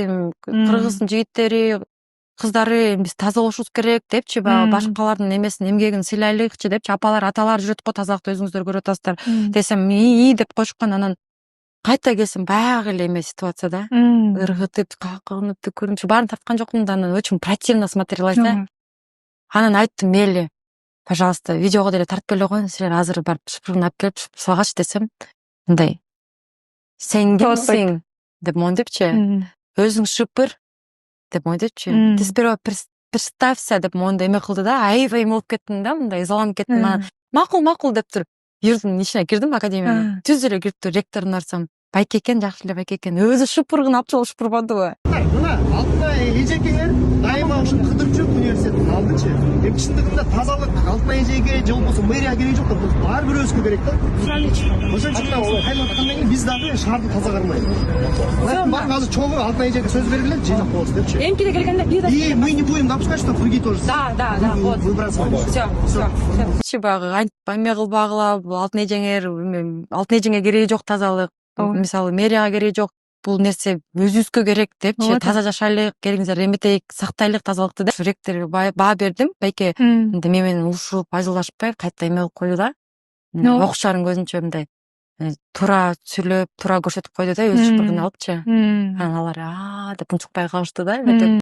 эми кыргыздын жигиттери кыздары биз таза болушубуз керек депчи, баягы башкалардын эмесин эмгегин сыйлайлыкчы депчи, апалар аталар жүрөт го тазалыкты өзүңүздөр көрүп атасыздар десем ии деп коюшкан. Анан кайта келсем баягы эле эме ситуация да. Ыргытып, какынып, түкүрүнчү баарын тарткан жокмун да, анан очень противно смотрелась да. Анан айттым, мейли, пожалуйста, видеого деле тартып келе коюң, силер азыр барып шыпыргын алып келип салгачы десем, мындай, сен кимсиң деп мондепчи, өзүң шыпыр деп мондепчи, ты сперва представься деп моундай эме кылды да, аябай эме болуп кеттим да, мындай ызаланып кеттим. Анан макул деп туруп юрттун ичине кирдим, академияга. Түз эле кирип туруп ректордун барсам, байке экен, жакшы эле байке экен, өзү шыпыргын алып чыгып шыпырбадыбы? Мына алтынай эжекеңер дайыма ушул кыдырып жүрүп университеттин алдычы. Эми чындыгында тазалык алтынай эжеге же болбосо мэрияга кереги жок да, бул ар бир өзгө керек да. Ошон үчүн кайматкандан кийин биз дагы шаарды таза кармайлы. Бар азыр чогуу алтынай эжеге сөз бергиле, же жок болобуз депчи. Эмки келгенде бир И мы не будем допускать, что другие тоже. Да, вот. Выбрасывать. Все. Баягы антип эме кылбагыла, бул алтын эжеңе кереги жок тазалык. Мисалы мэрияга кереги жок. Бул нерсе өзүбүзгө керек депчи, таза жашайлык, келиңиздер эметейик, сактайлык тазалыкты деп ректорго баа бердим. Байке мен менен урушуп, ажылдашпай кайта эме кылып койду да. Окушарын көзүнчө мындай туура сүйлөп, туура көрсөтүп койду да, өзү шыпыргын алыпчы. Анан алар деп унчукпай калышты да, эметип.